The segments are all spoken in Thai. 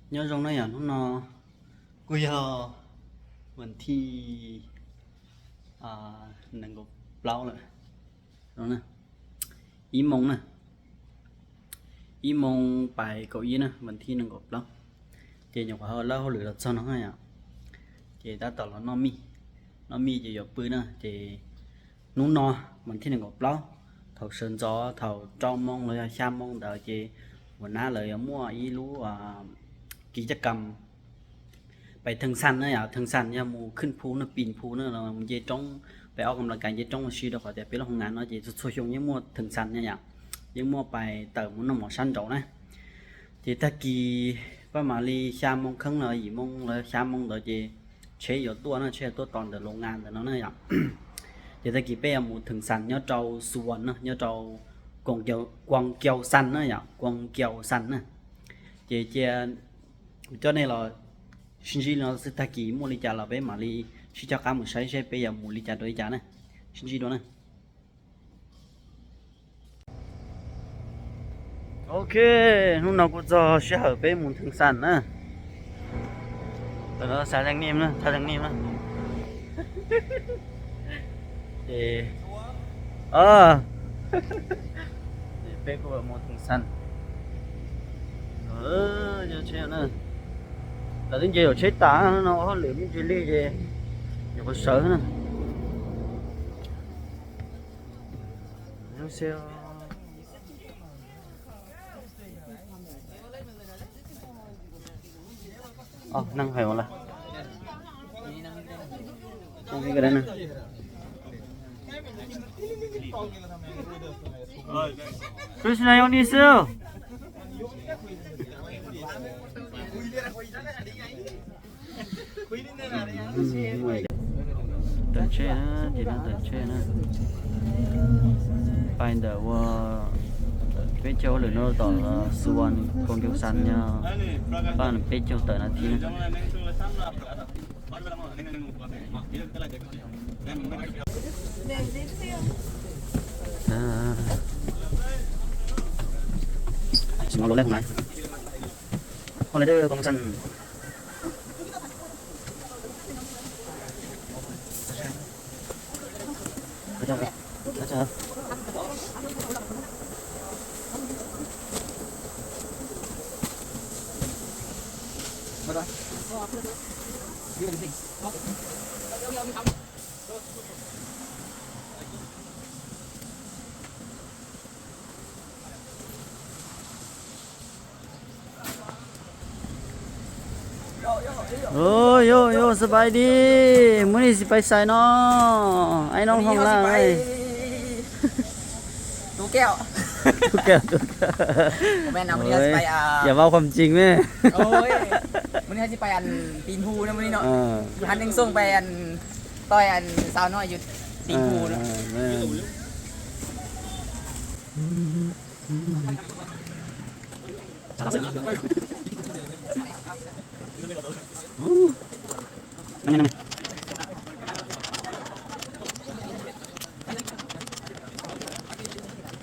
nhớ trong này à nó bây giờ mình thi nâng cục lâu rồi đó nè ý mong nè ý mong bài cậu ý nè mình thi nâng cục lâu chị nhọc hơn lâu lửa đặt sau nó hay à chị ta tỏ là nó mi chị dọc bữa nè chị nún no mình thi nâng cục lâu thầu sơn gió thầu trong mong lời xem mong đợi chị mình ná lời mua ý lú kỹ chất cầmไปถึงสั้นนะอย่าถึงสั้นอย่ามูขึ้นภูนะปีนภูนะเราเย่จ้องไปออกกำลังกายเย่จ้องมาชีเราขอแต่เป็นโรงงานเนาะเย่ช่วยชงยังมัวถึงสั้นเนี่ยยังมัวไปเติมมันหมอสั้นโจนะเย่ตะกี้ป้ามาลีชามมงครึ่งเลยอีมงเลยชามมงเดี๋ยวเย่เชี่ยตัวนะเชี่ยตัวตอนเดี๋ยวโรงงานเดี๋ยวนั้นนะอย่าเย่ตะกี้ไปมูถึงสั้นเนี่ยเจ้าส่วนนะเนี่ยเจ้ากวางเกี่ยวสั้นนะอย่ากวางเกี่ยวสั้นนะเย่cho nên là xin gì nó sẽ thay kỹ mua lý trả là bé mà lý chỉ cho cả một sai bây giờ mua lý trả đối trả này xin gì đó này ok lúc nào cũng cho sẽ hợp bé muốn thường sản nữa từ đó xả răng niêm nữa xả răng niêm nữa thì để bé của một thường sản cho chơi nữa là đến giờ chết tả nó liệm cái ly gì giờ có sợ nữa nó xe năng phải không là trong cái đấy nè Krishna yang đi siêu tận chơi nữa thì nó tận chơi nữa bây giờ bên châu lửa nó tỏ là suan con kêu săn nha bạn bên châu tận là thì chỉ một lỗ lên không này con lấy đây con săn Hãy yoสบายดีมื้อนี้สิไปไสเนาะไอ้น้องห้องล่างไอ้ตู้แก้ว ทุกแก้วแม่นำมื้อนี้สิไปอย่าเว้าความจริงแม่โอ้ยมื้อนี้สิไปปีนภูนะมื้อนี้เนาะอยู่หันนึงส่งไปต่อยสาวน้อยอยู่ปีนภูเนาะนั่ง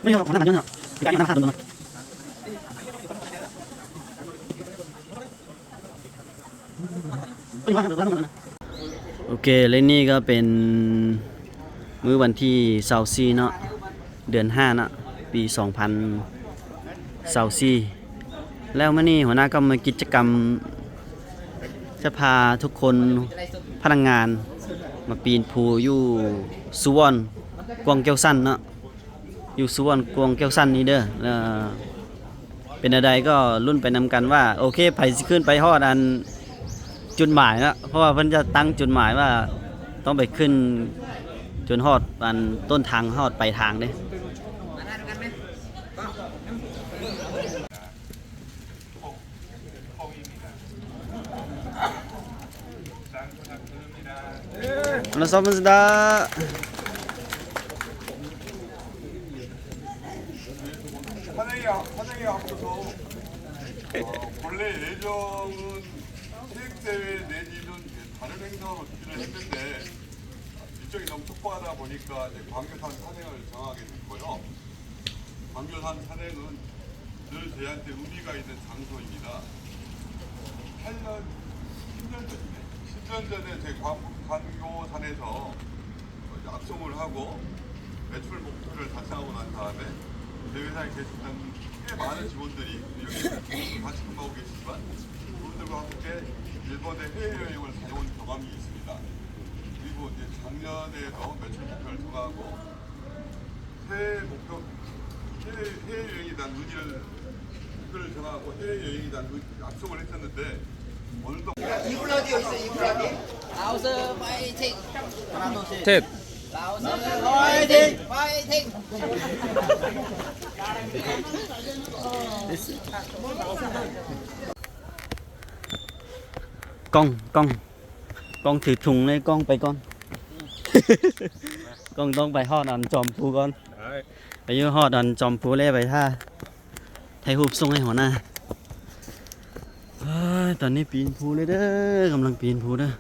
ไม่เอาของนั่งเนาะการนั่งข้างตัวนั้นโอเคและนี่ก็เป็นมื้อวันที่24เนาะเดือน5เนาะปี2024แล้วมื้อนี้หัวหน้าก็มากิจกรรมจะพาทุกคนพนักงานมาปีนภูอยู่สุวรรณกวางแก้วสั้นเนาะอยู่สุวรรณกวางแก้วสั้นนี่เด้อเป็นอะไรก็รุ่นไปนำกันว่าโอเคไผสิขึ้นไปฮอดอันจุดหมายนะเพราะว่าเพิ่นจะตั้งจุดหมายว่าต้องไปขึ้นจนฮอดอันต้นทางฮอดไปทางเด้감사합니다. 사장이 앞서서 본래 예정은 체육대회 내지는 다른 행사로 준비를 했는데 일정이 너무 촉박하다 보니까 이제 광교산 산행을 정하게 됐고요. 광교산 산행은 늘 저희한테 의미가 있는 장소입니다. 2년 전에 제 광교산에서 약속을 하고 매출 목표를 달성하고 난 다음에 저희 회사에 계시던 꽤 많은 직원들이 여기 같이 근무하고 계시지만 그분들과 함께 일본의 해외여행을 다녀온 경험이 있습니다. 그리고 이제 작년에도 매출 목표를 정하고 새해 목표 해외여행에 대한 목표를 정하고 해외여행에 대한 약속을 했었는데 오늘도 이블라디오 있어 이블라디. 라오스 파이팅. 탭 라오스 파이팅. 파이팅. con thử thùng đây conไปก่อน con ต้องไปฮอดอันจอมพูก่อนไปอยู่ฮอดอันจอมพูแล้วไปท่าถ่ายรูปส่งให้หัวหน้าเฮ้ยตอนนี้ปีนภูเลยเด้อกำลังปีนภูเด้อ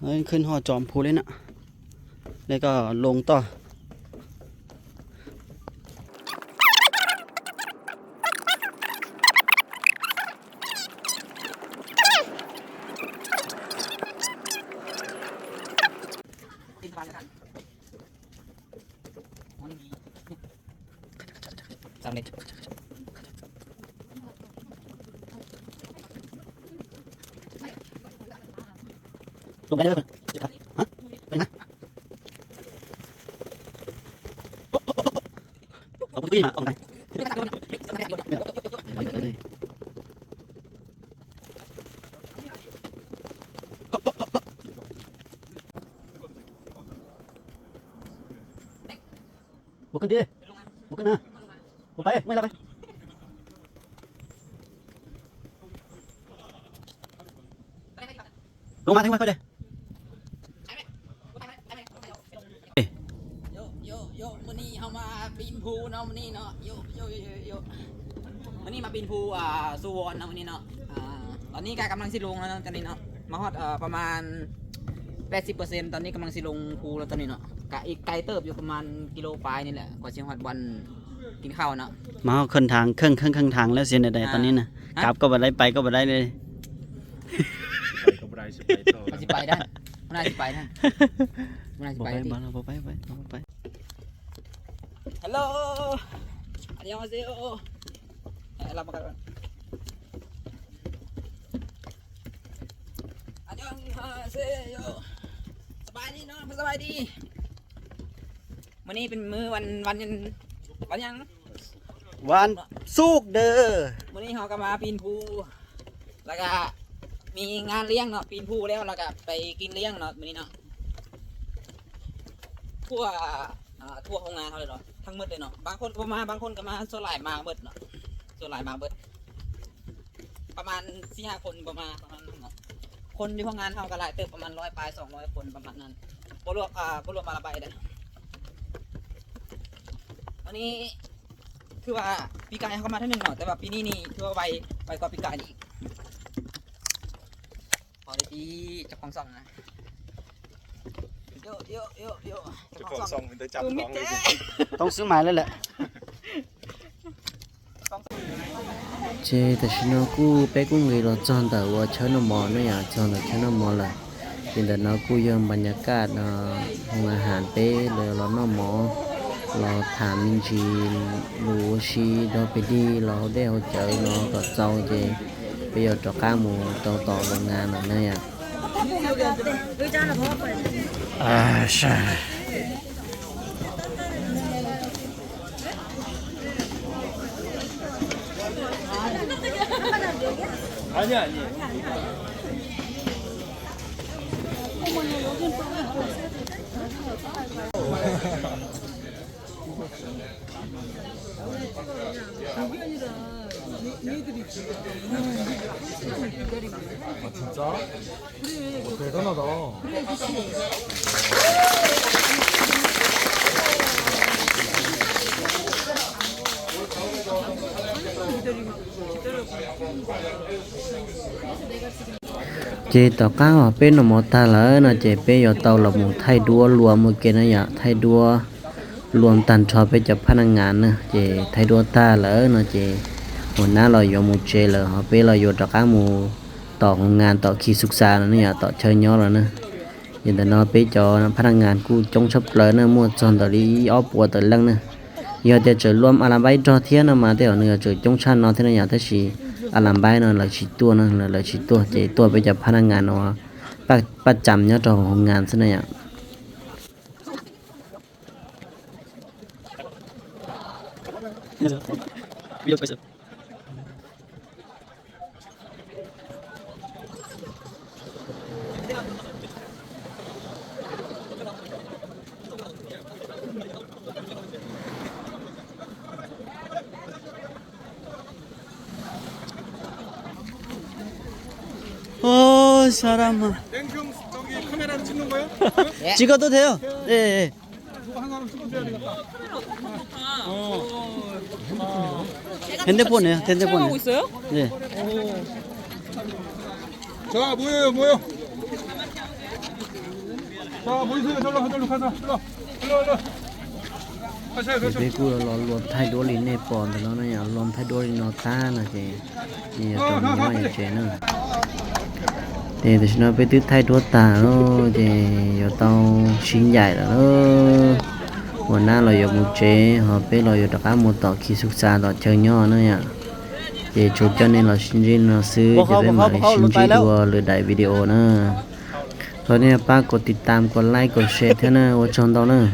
เฮ้ยขึ้นฮอดจอมพูเลยนะแล้วก็ลงต่อสำเร็จ ลงไปเลยฮะไปนะเอาปุ๊บมาออกไปบุกขึ้นดิบุกขึ้นนะบุกไปไม่ละไปลงมาทั้งวันไปเลย โยมื้อนี้เฮามาปีนภูเนาะมื้อนี้เนาะโยมื้อนี้มาปีนภูสุวรรณเนาะมื้อนี้เนาะตอนนี้ก็กำลังสิลงแล้วเนาะตอนนี้เนาะมาฮอดประมาณ 80% ตอนนี้กำลังสิลงภูแล้วตอนนี้เนาะก็อีกไกลเติบอยู่ประมาณกิโลปลายนี่แหละกว่าสิฮอดวันกินข้าวเนาะ มาเอาขึ้นทางเครื่องทางแล้วเสียใดๆตอนนี้นะกลับก็บ่ได้ไปก็บ่ได้เลย มันสิไปได้มันน่าสิไปได้มันน่าสิ บ่ ไป ไป ได้ บ่ไปบ่ไป ฮัลโหลอันยองอาเซโอรับมากันอันยองอาเซโอสบายดีเนาะสบายดีมื้อนี้เป็นมื้อวันยัง วันสุกร์เด้อ มื้อนี้เฮาก็มาปีนภูแล้วก็มีงานเลี้ยงเนาะปีนภูแล้วก็ไปกินเลี้ยงเนาะมื้อนี้เนาะทั่วโรงงานเขาเลยเนาะทั้งหมดเลยเนาะบางคนก็มาบางคนก็มาส่วนหลายมาเบิดเนาะส่วนหลายมาเบิดประมาณ 4-5 คนประมาณนั้นเนาะคนที่พวกงานเฮาก็หลายเติบประมาณ100 ปลาย 200 คนประมาณนั้นบ่รวมมาละใบเด้อวันนี้คือว่าปีกายเขามาที่1เนาะแต่ว่าปีนี้นี่ถือว่าไวกว่าปีกายอีกพอได้ดีเจ้าของซ่องนะโยเจ้าของซ่องได้จับของเลย ต้องซื้อหมายแล้วแหละเจแต่ฉันกูไปกูเงยรอจอนแต่ว่าฉันมองเนี่ยอยากจอนแต่ฉันมองละเป็นแต่เรากูยังบรรยากาศห้องอาหารเป๊ะเลยเราหน้าหมอเราถามจริงรู้ชีเราไปดีเราได้เอาเจอเราก็เจ้าเจไปเอาจอกก้าหมูต่อโรงงานอะไรเนี่ยใช่ chị tao cá ở bên là một ta lỡ là chị bây giờ tao là một thay đua luôn một cái này ạ thay đua luôn tàn cho bây giờ phát ngàn nữa chị thay đua ta lỡ là chị một ná là do một chế là họ bây là do cho cá một tỏ ngàn tỏ khi sụp xa nữa nhỉ tỏ chơi nhỏ rồi nữa hiện tại nó bây giờ phát ngàn cu trong sắp lỡ nữa mua chọn tỏ đi óp của tỏ lăng nữa giờ thì chơi luôn à làm bay cho thiên mà thế ở nữa chơi trong sân nó thế này nhỉ thế gì à làm bay nó là chỉ tua nó là chỉ tua chỉ tua bây giờ phát ngàn nó bắt chậm nhá cho ngàn thế này ạ 사람아. 냉큼 저기 카메라로 찍는 거예요? 찍어도 돼요? 네. 누가 한 사람 찍어줘야 되겠다. 핸드폰이에요. 핸드폰. 하고 있어요? 네. 자 모여요 모여. 자 모이세요 절로 가자 일로. 가세요 가세요. Để cô là luôn thay đổi lên nếp bòn thì nó nhà luôn thay đổi nó ta là gì nhiều trong nó là chuyện nữa thì nó phải tiếp thay đổi ta nó thì giờ tao xin dạy là nó một na là giờ một chế họ biết là giờ cả một tàu khi xuất xa tàu chơi nhỏ nữa nha thì chụp cho nên là xin riêng nó sư cho nên mà xin riêng đùa lừa đại video nữa thôi nên baกดติดตามกดไลค์กดแชร์เท่านั้นว่าชนตอนนั้น